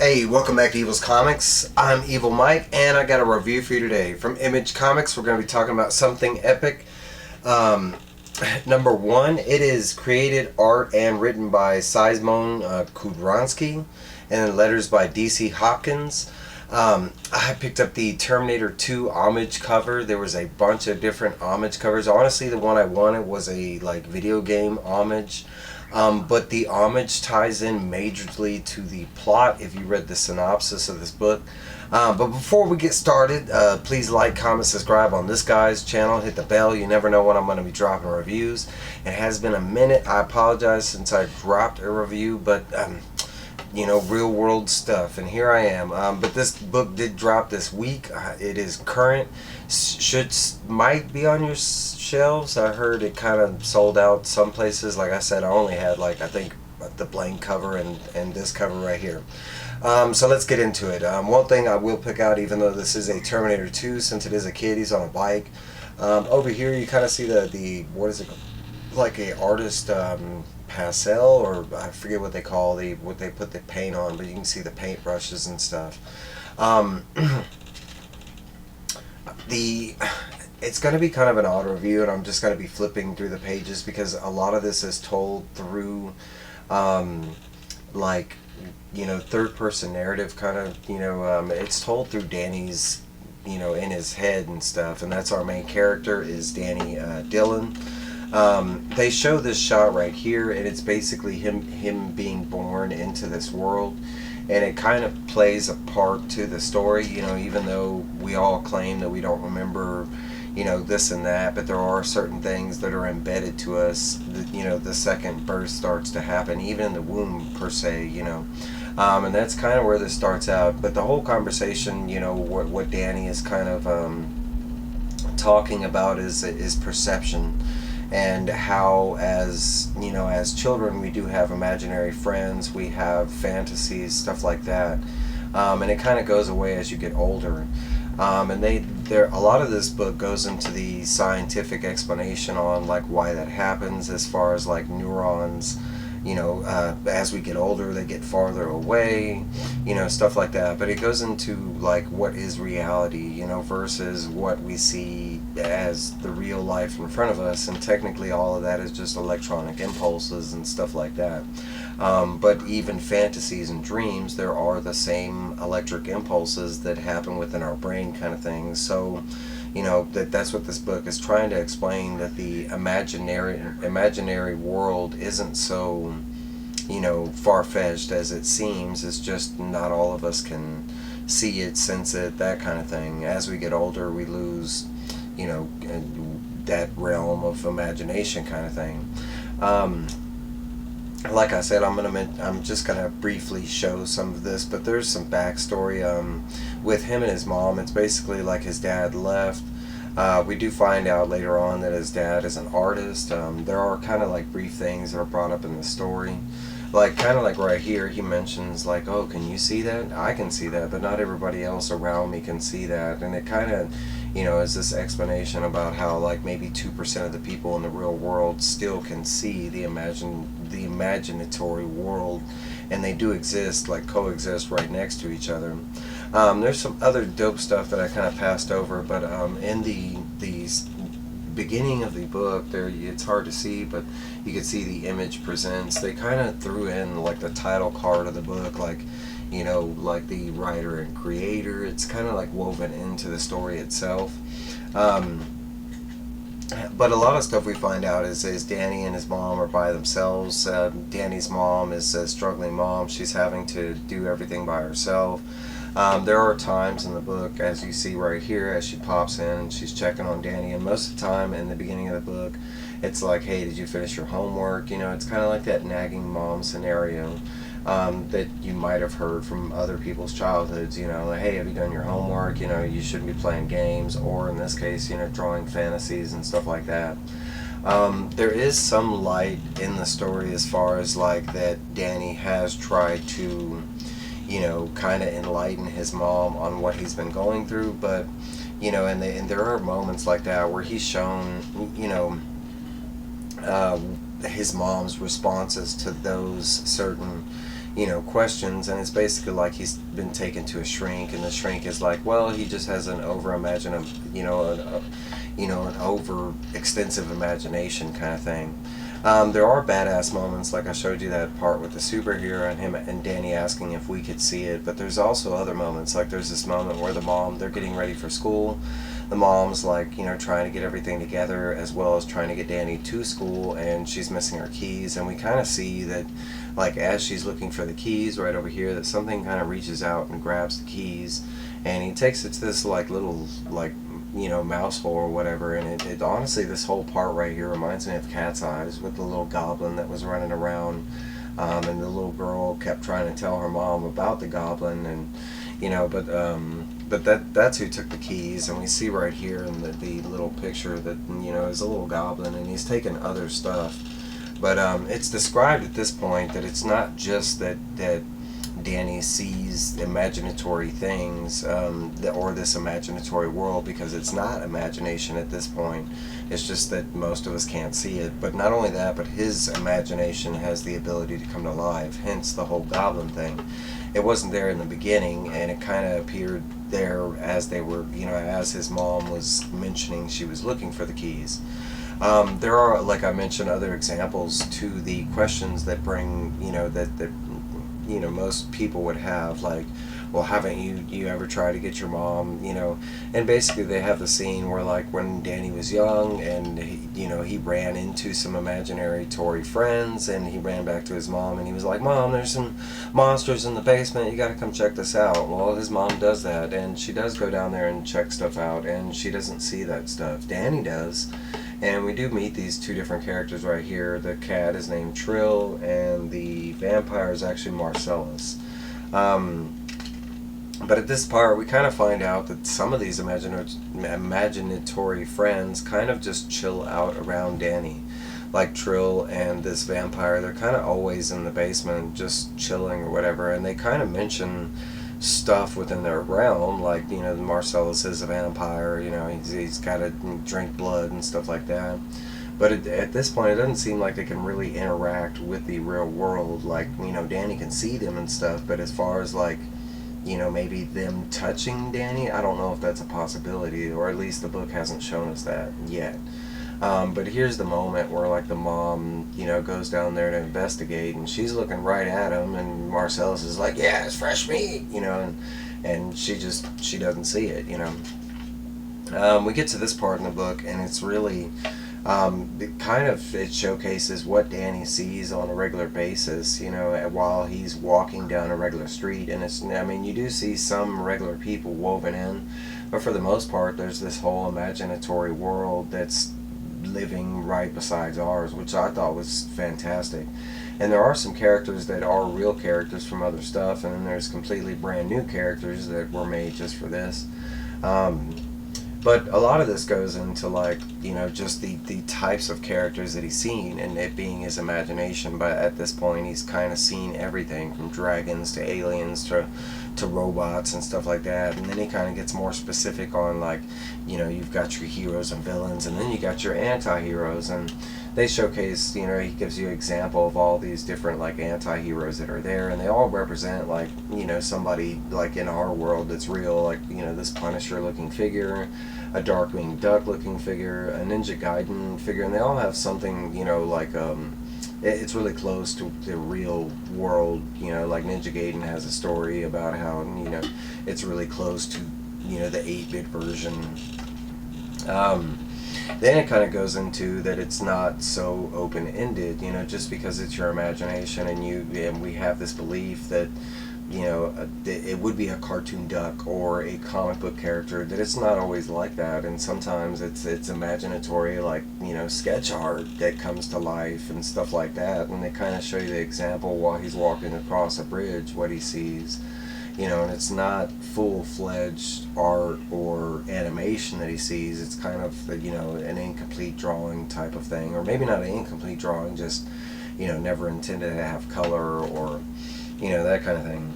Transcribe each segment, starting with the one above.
Hey, welcome back to Evil's Comics. I'm Evil Mike, and I got a review for you today. From Image Comics, we're going to be talking about something epic. Um, Number one, it is created, art, and written by Szymon Kudranski, and then letters by DC Hopkins. I picked up the Terminator 2 homage cover. There was a bunch of different homage covers. Honestly, the one I wanted was a video game homage. But the homage ties in majorly to the plot if you read the synopsis of this book. But before we get started, please like, comment, subscribe on this guy's channel. Hit the bell. You never know when I'm going to be dropping reviews. It has been a minute. I apologize since I dropped a review, but real world stuff, and here I am. But this book did drop this week. It is current. Might be on your shelves. I heard it kind of sold out some places. Like I said, I only had I think the blank cover and this cover right here. So let's get into it. One thing I will pick out, even though this is a Terminator 2, since it is a kid, he's on a bike. Over here you kind of see the what is it, like a artist pastel, or I forget what they call what they put the paint on, but you can see the paint brushes and stuff. It's going to be kind of an odd review, and I'm just going to be flipping through the pages because a lot of this is told through third person narrative kind of, it's told through Danny's, in his head and stuff, and that's our main character is Danny Dillon. They show this shot right here, and it's basically him being born into this world, and it kind of plays a part to the story, even though we all claim that we don't remember this and that, but there are certain things that are embedded to us the second birth starts to happen, even in the womb per se, and that's kind of where this starts out. But the whole conversation, what Danny is kind of talking about is perception, and how as children we do have imaginary friends, we have fantasies, stuff like that, and it kind of goes away as you get older. And a lot of this book goes into the scientific explanation on why that happens, as far as neurons, as we get older they get farther away, stuff like that. But it goes into what is reality, versus what we see as the real life in front of us, and technically all of that is just electronic impulses and stuff like that. But even fantasies and dreams, there are the same electric impulses that happen within our brain, kind of thing. So that's what this book is trying to explain, that the imaginary world isn't so far-fetched as it seems. It's just not all of us can see it, sense it, that kind of thing. As we get older we lose that realm of imagination, kind of thing. Like I said, I'm just gonna briefly show some of this, but there's some backstory with him and his mom. It's basically his dad left. We do find out later on that his dad is an artist. There are kind of brief things that are brought up in the story, right here he mentions oh, can you see that? I can see that, but not everybody else around me can see that. And it kind of is this explanation about how maybe 2% of the people in the real world still can see the imaginatory world, and they do exist, coexist right next to each other. There's some other dope stuff that I kind of passed over, but in the beginning of the book there, it's hard to see, but you can see the image presents. They kind of threw in the title card of the book, the writer and creator. It's kind of woven into the story itself. But a lot of stuff we find out is Danny and his mom are by themselves. Danny's mom is a struggling mom. She's having to do everything by herself. There are times in the book, as you see right here, as she pops in and she's checking on Danny, and most of the time in the beginning of the book it's hey, did you finish your homework? It's kind of like that nagging mom scenario that you might have heard from other people's childhoods, hey, have you done your homework? You shouldn't be playing games, or in this case, drawing fantasies and stuff like that. There is some light in the story as far as that Danny has tried to kind of enlighten his mom on what he's been going through, but and there are moments like that where he's shown his mom's responses to those certain questions, and it's basically like he's been taken to a shrink, and the shrink is like, well, he just has an over imagine, an over extensive imagination kind of thing. There are badass moments, like I showed you that part with the superhero and him and Danny asking if we could see it, but there's also other moments, like there's this moment where they're getting ready for school. The mom's like, trying to get everything together as well as trying to get Danny to school, and she's missing her keys, and we kind of see that, like, as she's looking for the keys right over here, that something kind of reaches out and grabs the keys, and he takes it to this, like, little, like, mouse hole or whatever, and it honestly, this whole part right here reminds me of Cat's Eyes with the little goblin that was running around, and the little girl kept trying to tell her mom about the goblin, and but that's who took the keys, and we see right here in the little picture that is a little goblin, and he's taken other stuff, but it's described at this point that it's not just that Danny sees imaginatory things, or this imaginatory world, because it's not imagination at this point. It's just that most of us can't see it. But not only that, but his imagination has the ability to come to life, hence the whole goblin thing. It wasn't there in the beginning, and it kind of appeared there as they were, as his mom was mentioning she was looking for the keys. There are, like I mentioned, other examples to the questions that bring, that most people would have, like, well, haven't you ever tried to get your mom, and basically they have the scene where, like, when Danny was young and he ran into some imaginary Tory friends, and he ran back to his mom and he was like, Mom, there's some monsters in the basement, you gotta come check this out. Well, his mom does that, and she does go down there and check stuff out, and she doesn't see that stuff. Danny does. And we do meet these two different characters right here. The cat is named Trill, and the vampire is actually Marcellus. But at this part, we kind of find out that some of these imaginatory friends kind of just chill out around Danny. Like Trill and this vampire, they're kind of always in the basement just chilling or whatever, and they kind of mention stuff within their realm, like, Marcellus is a vampire, he's got to drink blood and stuff like that. But at this point, it doesn't seem like they can really interact with the real world. Like, Danny can see them and stuff, but as far as, like, maybe them touching Danny, I don't know if that's a possibility, or at least the book hasn't shown us that yet. But here's the moment where, like, the mom, goes down there to investigate, and she's looking right at him, and Marcellus is like, yeah, it's fresh meat, and she doesn't see it, We get to this part in the book, and it's really, it showcases what Danny sees on a regular basis, while he's walking down a regular street, and you do see some regular people woven in, but for the most part, there's this whole imaginatory world that's living right beside ours, which I thought was fantastic. And there are some characters that are real characters from other stuff, and then there's completely brand new characters that were made just for this. But a lot of this goes into, like, just the types of characters that he's seen, and it being his imagination. But at this point, he's kind of seen everything from dragons to aliens to robots and stuff like that. And then he kind of gets more specific on, like, you've got your heroes and villains, and then you got your anti-heroes. And they showcase, he gives you an example of all these different, like, anti-heroes that are there, and they all represent, like, somebody, like, in our world that's real, like, this Punisher-looking figure, a Darkwing Duck-looking figure, a Ninja Gaiden figure, and they all have something, like, it's really close to the real world, like Ninja Gaiden has a story about how, it's really close to, the 8-bit version. Then it kind of goes into that it's not so open-ended, just because it's your imagination, and we have this belief that, it would be a cartoon duck or a comic book character, that it's not always like that, and sometimes it's imaginatory, like, sketch art that comes to life and stuff like that, and they kind of show you the example while he's walking across a bridge, what he sees, and it's not full-fledged art or animation that he sees. It's kind of, an incomplete drawing type of thing, or maybe not an incomplete drawing, just, never intended to have color, or, that kind of thing.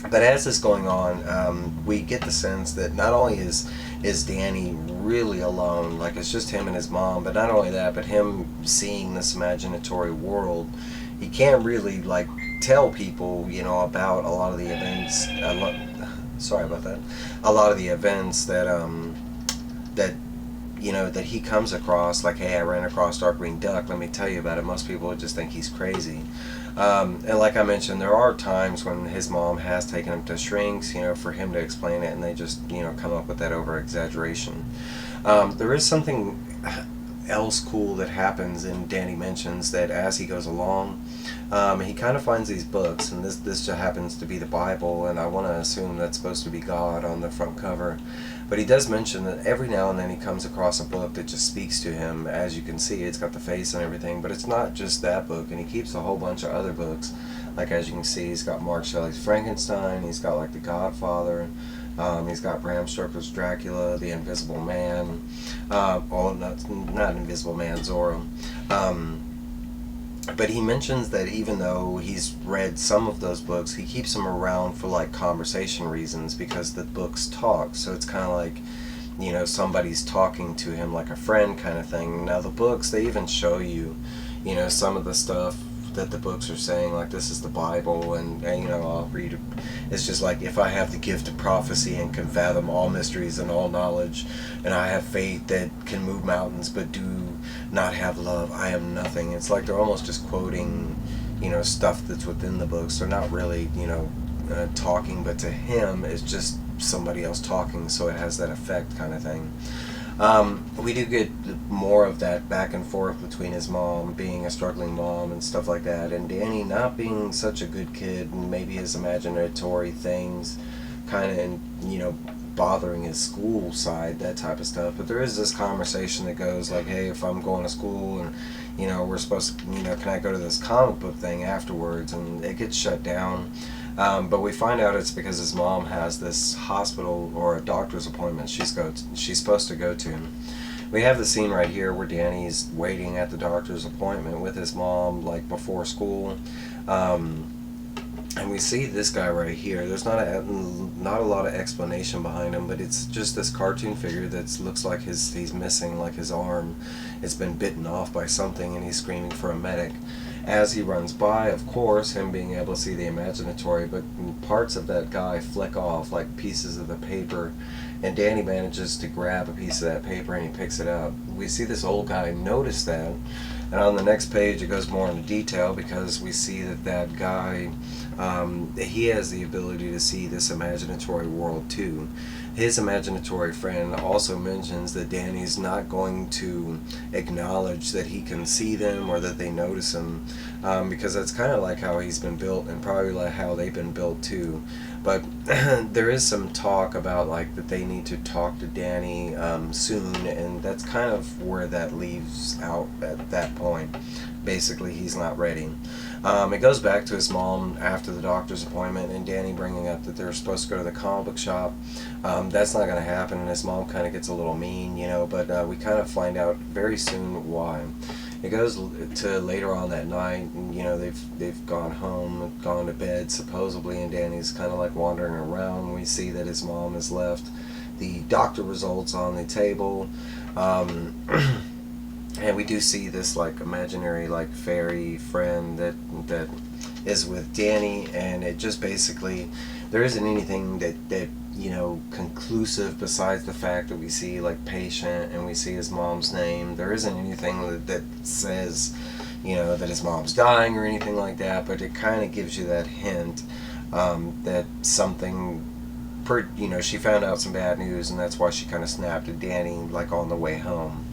But as this going on, we get the sense that not only is Danny really alone, like, it's just him and his mom, but not only that, but him seeing this imaginatory world, he can't really, like, tell people, about a lot of the events. Sorry about that. A lot of the events that that he comes across, like, hey, I ran across Darkwing Duck, let me tell you about it. Most people would just think he's crazy. And like I mentioned, there are times when his mom has taken him to shrinks, for him to explain it, and they just, come up with that over exaggeration. There is something else cool that happens, and Danny mentions that as he goes along, he kind of finds these books, and this just happens to be the Bible, and I want to assume that's supposed to be God on the front cover. But he does mention that every now and then he comes across a book that just speaks to him. As you can see, it's got the face and everything, but it's not just that book, and he keeps a whole bunch of other books. Like, as you can see, he's got Mark Shelley's Frankenstein, he's got, like, The Godfather, he's got Bram Stoker's Dracula, The Invisible Man, not Invisible Man, Zorro. But he mentions that even though he's read some of those books, he keeps them around for, like, conversation reasons, because the books talk. So it's kind of like, somebody's talking to him like a friend kind of thing. Now, the books, they even show you, some of the stuff that the books are saying, like, this is the Bible, and I'll read it. It's just like, if I have the gift of prophecy and can fathom all mysteries and all knowledge, and I have faith that can move mountains but do not have love, I am nothing. It's like they're almost just quoting, stuff that's within the books. They're not really, talking, but to him, it's just somebody else talking, so it has that effect kind of thing. We do get more of that back and forth between his mom being a struggling mom and stuff like that, and Danny not being such a good kid, and maybe his imaginatory things kind of, bothering his school side, that type of stuff. But there is this conversation that goes like, hey, if I'm going to school and, we're supposed to, can I go to this comic book thing afterwards? And it gets shut down. But we find out it's because his mom has this hospital or a doctor's appointment she's supposed to go to. We have the scene right here where Danny's waiting at the doctor's appointment with his mom, like, before school. And we see this guy right here. There's not a lot of explanation behind him, but it's just this cartoon figure that looks like he's missing, like, his arm. It's been bitten off by something, and he's screaming for a medic. As he runs by, of course, him being able to see the imaginatory, but parts of that guy flick off, like pieces of the paper, and Danny manages to grab a piece of that paper and he picks it up. We see this old guy notice that, and on the next page it goes more into detail, because we see that guy, he has the ability to see this imaginatory world too. His imaginatory friend also mentions that Danny's not going to acknowledge that he can see them or that they notice him, because that's kind of like how he's been built, and probably like how they've been built too. But there is some talk about, like, that they need to talk to Danny soon, and that's kind of where that leaves out at that point. Basically, he's not ready. It goes back to his mom after the doctor's appointment, and Danny bringing up that they're supposed to go to the comic book shop. That's not going to happen, and his mom kind of gets a little mean, but we kind of find out very soon why. It goes to later on that night, and they've gone home, gone to bed supposedly, and Danny's kind of like wandering around. We see that his mom has left the doctor results on the table, and we do see this, like, imaginary, like, fairy friend that is with Danny, and it just basically, there isn't anything that conclusive besides the fact that we see, like, patient, and we see his mom's name. There isn't anything that says, that his mom's dying or anything like that, but it kind of gives you that hint that something, she found out some bad news, and that's why she kind of snapped at Danny, like, on the way home.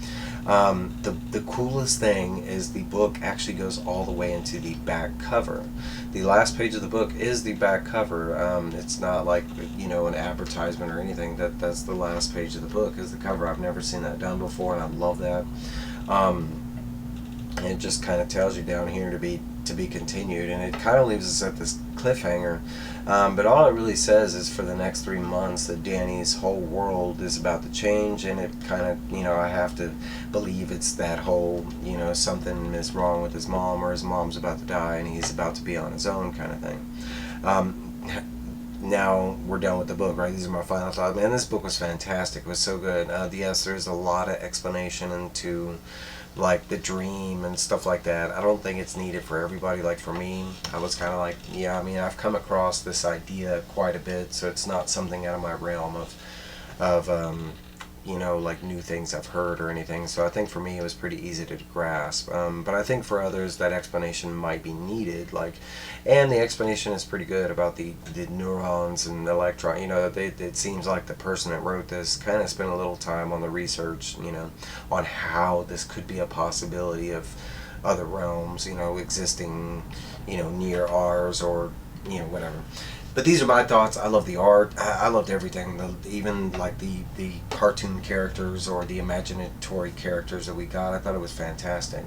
The coolest thing is the book actually goes all the way into the back cover. The last page of the book is the back cover. It's not like, an advertisement or anything. That's the last page of the book is the cover. I've never seen that done before, and I love that. And it just kind of tells you down here to be continued, and it kind of leaves us at this cliffhanger. But all it really says is for the next 3 months that Danny's whole world is about to change, and it kind of, I have to believe it's that whole, something is wrong with his mom, or his mom's about to die and he's about to be on his own kind of thing. Now we're done with the book, right? These are my final thoughts. Man, this book was fantastic. It was so good. Yes, there's a lot of explanation into like the dream and stuff like that. I don't think it's needed for everybody. Like for me, I was kind of like, yeah, I mean, I've come across this idea quite a bit, so it's not something out of my realm of you know, like new things I've heard or anything. So I think for me it was pretty easy to grasp. But I think for others that explanation might be needed. Like, and the explanation is pretty good about the neurons and electron. You know, it seems like the person that wrote this kind of spent a little time on the research, you know, on how this could be a possibility of other realms, you know, existing, you know, near ours or, you know, whatever. But these are my thoughts. I love the art. I loved everything. Even like the cartoon characters or the imaginatory characters that we got. I thought it was fantastic.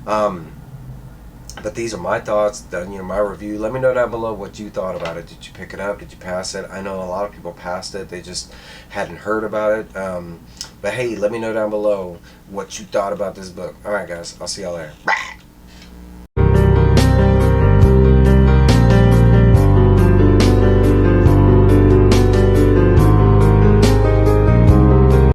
But these are my thoughts. You know, my review. Let me know down below what you thought about it. Did you pick it up? Did you pass it? I know a lot of people passed it. They just hadn't heard about it. But hey, let me know down below what you thought about this book. All right, guys. I'll see y'all there. Bye.